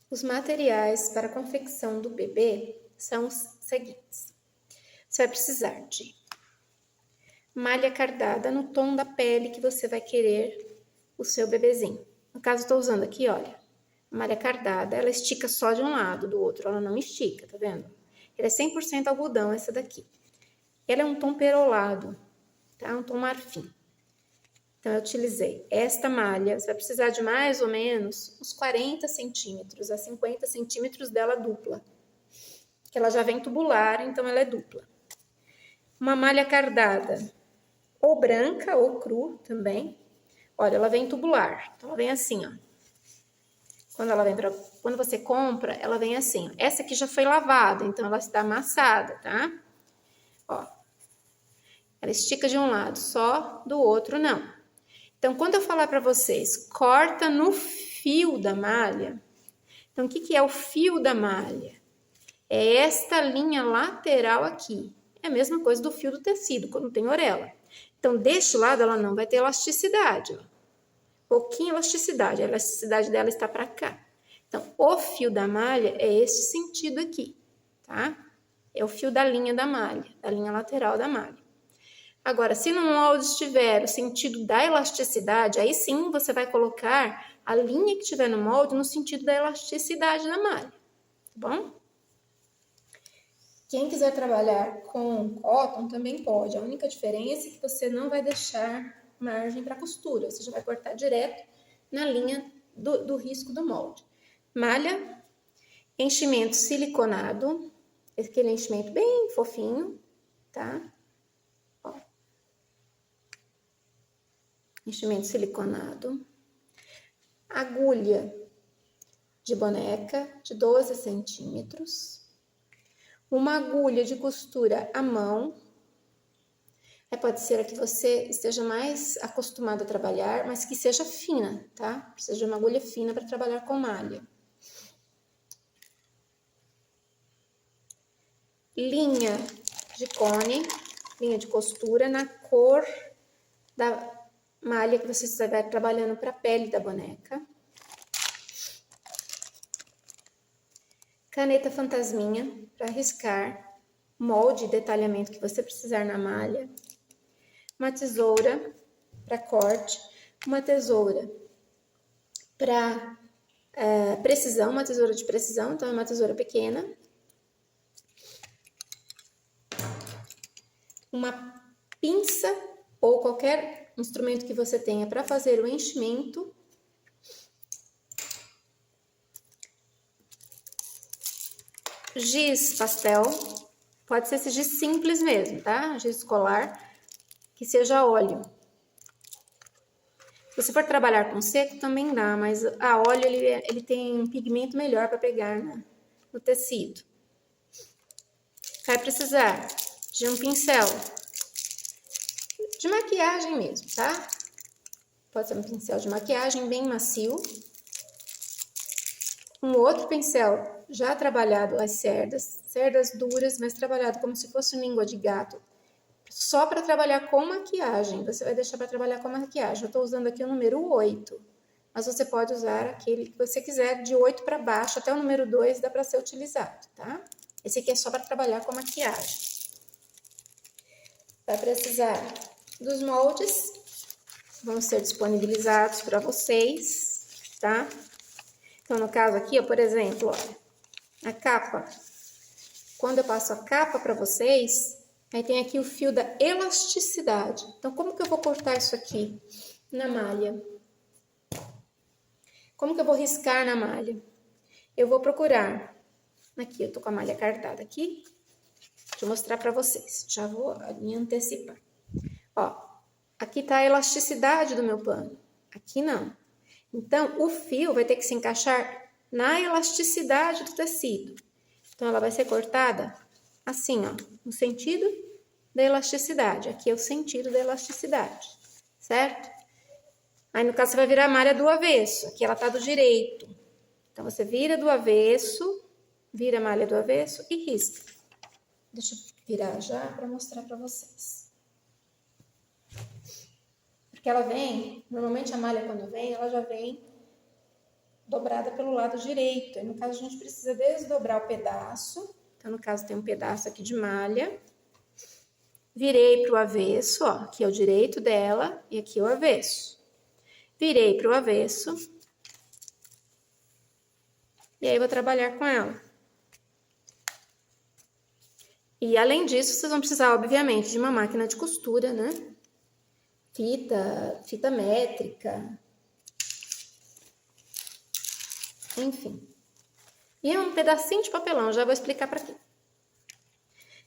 Os materiais para a confecção do bebê são os seguintes. Você vai precisar de malha cardada no tom da pele que você vai querer o seu bebezinho. No caso, estou usando aqui, olha, malha cardada, ela estica só de um lado, do outro ela não estica, tá vendo? Ela é 100% algodão, essa daqui. Ela é um tom perolado, tá? Um tom marfim. Então, eu utilizei esta malha, você vai precisar de mais ou menos uns 40 centímetros a 50 centímetros dela dupla. Que ela já vem tubular, então ela é dupla. Uma malha cardada, ou branca ou cru também. Olha, ela vem tubular, então ela vem assim, ó. Quando você compra, ela vem assim. Ó. Essa aqui já foi lavada, então ela está amassada, tá? Ó. Ela estica de um lado só, do outro não. Então, quando eu falar para vocês, corta no fio da malha. Então, o que é o fio da malha? É esta linha lateral aqui. É a mesma coisa do fio do tecido, quando tem orelha. Então, deste lado, ela não vai ter elasticidade, ó. Pouquinha elasticidade. A elasticidade dela está para cá. Então, o fio da malha é este sentido aqui, tá? É o fio da linha da malha, da linha lateral da malha. Agora, se no molde estiver o sentido da elasticidade, aí sim você vai colocar a linha que tiver no molde no sentido da elasticidade da malha, tá bom? Quem quiser trabalhar com cotton também pode. A única diferença é que você não vai deixar margem para costura. Você já vai cortar direto na linha do risco do molde. Malha, enchimento siliconado. Aquele enchimento bem fofinho, tá? Ó. Enchimento siliconado. Agulha de boneca de 12 centímetros. Uma agulha de costura à mão. Pode ser a que você esteja mais acostumado a trabalhar, mas que seja fina, tá? Precisa de uma agulha fina para trabalhar com malha. Linha de cone, linha de costura na cor da malha que você estiver trabalhando para a pele da boneca. Caneta fantasminha para riscar, molde e detalhamento que você precisar na malha. Uma tesoura para corte, uma tesoura para precisão, uma tesoura de precisão, então é uma tesoura pequena. Uma pinça ou qualquer instrumento que você tenha para fazer o enchimento. Giz pastel, pode ser esse giz simples mesmo, tá? Giz escolar, que seja óleo. Se você for trabalhar com seco, também dá, mas a óleo ele tem um pigmento melhor para pegar no tecido. Vai precisar de um pincel de maquiagem mesmo, tá? Pode ser um pincel de maquiagem bem macio. Um outro pincel já trabalhado as cerdas duras, mas trabalhado como se fosse língua de gato. Só para trabalhar com maquiagem, você vai deixar para trabalhar com maquiagem. Eu estou usando aqui o número 8, mas você pode usar aquele que você quiser, de 8 para baixo, até o número 2 dá para ser utilizado, tá? Esse aqui é só para trabalhar com maquiagem. Vai precisar dos moldes, vão ser disponibilizados para vocês, tá? Então, no caso aqui, ó, por exemplo, olha, a capa. Quando eu passo a capa para vocês, aí tem aqui o fio da elasticidade. Então, como que eu vou cortar isso aqui na malha? Como que eu vou riscar na malha? Eu vou procurar. Aqui, eu tô com a malha cardada aqui. Deixa eu mostrar para vocês. Já vou me antecipar. Ó, aqui tá a elasticidade do meu pano. Aqui não. Então, o fio vai ter que se encaixar na elasticidade do tecido. Então, ela vai ser cortada assim, ó, no sentido da elasticidade. Aqui é o sentido da elasticidade, certo? Aí, no caso, você vai virar a malha do avesso. Aqui ela tá do direito. Então, você vira do avesso, vira a malha do avesso e risca. Deixa eu virar já para mostrar para vocês. Porque ela vem, normalmente a malha quando vem, ela já vem dobrada pelo lado direito. Aí, no caso, a gente precisa desdobrar o pedaço. Então, no caso, tem um pedaço aqui de malha. Virei para o avesso, ó. Aqui é o direito dela e aqui é o avesso. Virei para o avesso. E aí, vou trabalhar com ela. E, além disso, vocês vão precisar, obviamente, de uma máquina de costura, né? Fita métrica. Enfim. E um pedacinho de papelão, já vou explicar para quê.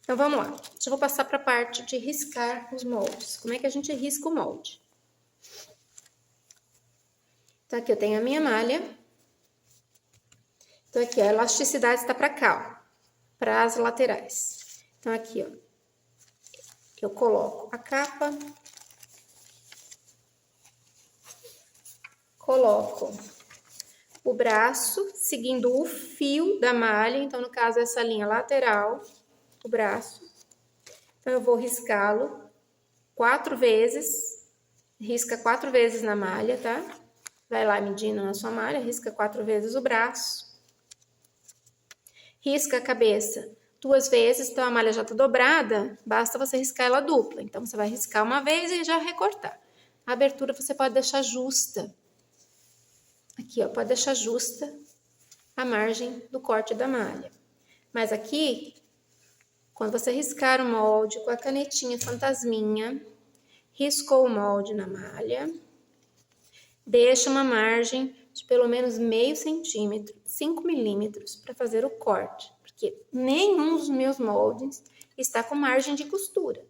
Então, vamos lá. Já vou passar para a parte de riscar os moldes. Como é que a gente risca o molde? Então, aqui eu tenho a minha malha. Então, aqui a elasticidade está para cá, ó. Para as laterais. Então, aqui, ó. Eu coloco a capa. Coloco o braço, seguindo o fio da malha. Então, no caso, essa linha lateral, o braço. Então, eu vou riscá-lo 4 vezes. Risca 4 vezes na malha, tá? Vai lá medindo na sua malha, risca 4 vezes o braço. Risca a cabeça 2 vezes, então a malha já tá dobrada, basta você riscar ela dupla. Então, você vai riscar uma vez e já recortar. A abertura você pode deixar justa. Aqui, ó, pode deixar justa a margem do corte da malha. Mas aqui, quando você riscar o molde com a canetinha fantasminha, riscou o molde na malha, deixa uma margem de pelo menos meio centímetro, 5 milímetros, para fazer o corte. Porque nenhum dos meus moldes está com margem de costura.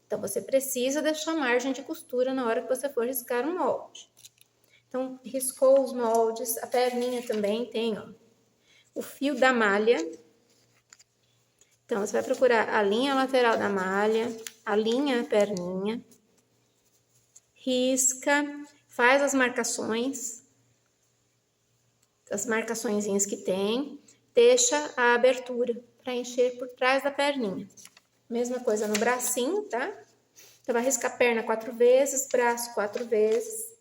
Então, você precisa deixar margem de costura na hora que você for riscar o molde. Então, riscou os moldes, a perninha também tem, ó, o fio da malha. Então, você vai procurar a linha lateral da malha, a linha perninha, risca, faz as marcaçõezinhas que tem, deixa a abertura para encher por trás da perninha. Mesma coisa no bracinho, tá? Então, vai riscar a perna 4 vezes, braço 4 vezes.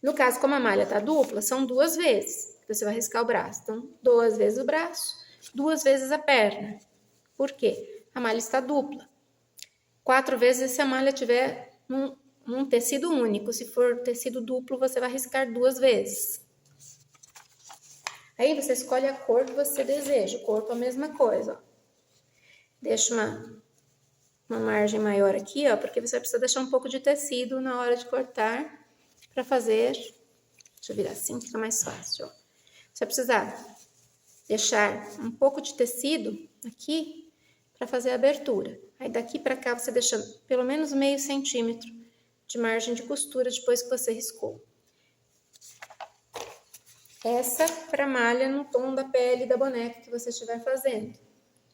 No caso, como a malha tá dupla, são 2 vezes. Você vai riscar o braço. Então, 2 vezes o braço, 2 vezes a perna. Por quê? A malha está dupla. 4 vezes se a malha tiver um tecido único. Se for tecido duplo, você vai riscar 2 vezes. Aí, você escolhe a cor que você deseja. O corpo é a mesma coisa, ó. Deixa uma margem maior aqui, ó, porque você vai precisar deixar um pouco de tecido na hora de cortar. Para fazer, deixa eu virar assim, fica mais fácil, ó. Você vai precisar deixar um pouco de tecido aqui para fazer a abertura. Aí daqui para cá você deixa pelo menos meio centímetro de margem de costura depois que você riscou. Essa para malha no tom da pele da boneca que você estiver fazendo.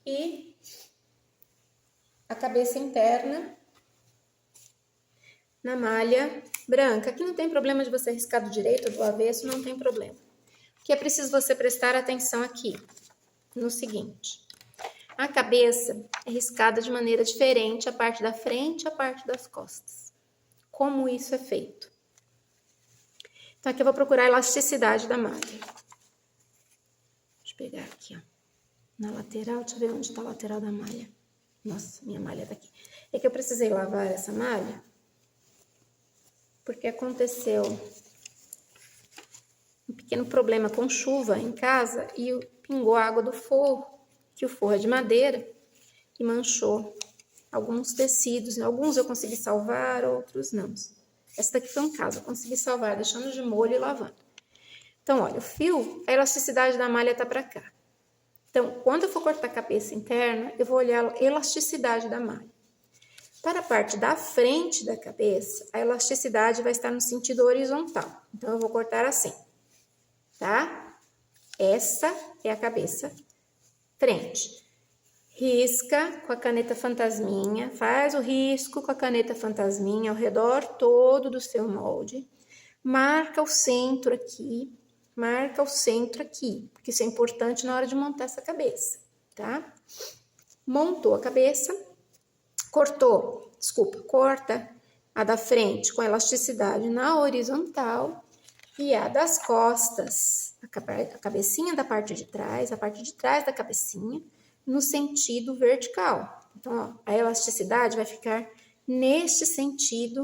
E a cabeça interna na malha branca. Aqui não tem problema de você riscar do direito ou do avesso, não tem problema. O que é preciso você prestar atenção aqui? No seguinte. A cabeça é riscada de maneira diferente, a parte da frente e a parte das costas. Como isso é feito? Então, aqui eu vou procurar a elasticidade da malha. Deixa eu pegar aqui, ó. Na lateral, deixa eu ver onde está a lateral da malha. Nossa, minha malha tá aqui. É que eu precisei lavar essa malha, porque aconteceu um pequeno problema com chuva em casa e pingou a água do forro, que o forro é de madeira, e manchou alguns tecidos. Alguns eu consegui salvar, outros não. Essa daqui foi um caso, eu consegui salvar, deixando de molho e lavando. Então, olha, o fio, a elasticidade da malha tá para cá. Então, quando eu for cortar a cabeça interna, eu vou olhar a elasticidade da malha. Para a parte da frente da cabeça, a elasticidade vai estar no sentido horizontal. Então, eu vou cortar assim, tá? Essa é a cabeça frente. Risca com a caneta fantasminha, faz o risco com a caneta fantasminha ao redor todo do seu molde. Marca o centro aqui, porque isso é importante na hora de montar essa cabeça, tá? Montou a cabeça, corta a da frente com elasticidade na horizontal, E a das costas, a cabecinha da parte de trás, a parte de trás da cabecinha, no sentido vertical. Então, ó, a elasticidade vai ficar neste sentido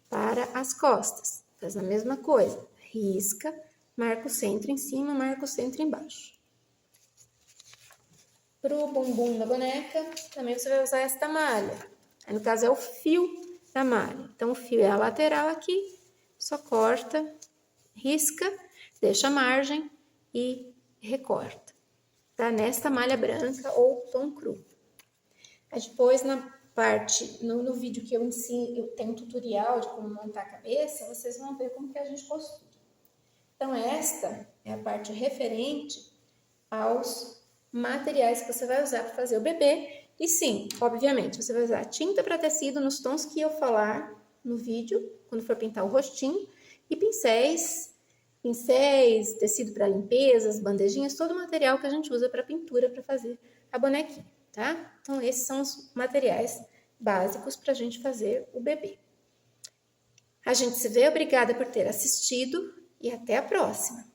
para as costas. Faz a mesma coisa, risca, marca o centro em cima, marca o centro embaixo. Para o bumbum da boneca, também você vai usar esta malha. Aí, no caso, é o fio da malha. Então, o fio é a lateral aqui, só corta, risca, deixa a margem e recorta. Tá? Nesta malha branca ou tom cru. Aí, depois, na parte, no vídeo que eu ensino, eu tenho um tutorial de como montar a cabeça, vocês vão ver como que a gente costura. Então, esta é a parte referente aos materiais que você vai usar para fazer o bebê. E sim, obviamente, você vai usar tinta para tecido nos tons que eu falar no vídeo, quando for pintar o rostinho, e pincéis, tecido para limpeza, as bandejinhas, todo o material que a gente usa para pintura, para fazer a bonequinha, tá? Então, esses são os materiais básicos para a gente fazer o bebê. A gente se vê, obrigada por ter assistido e até a próxima!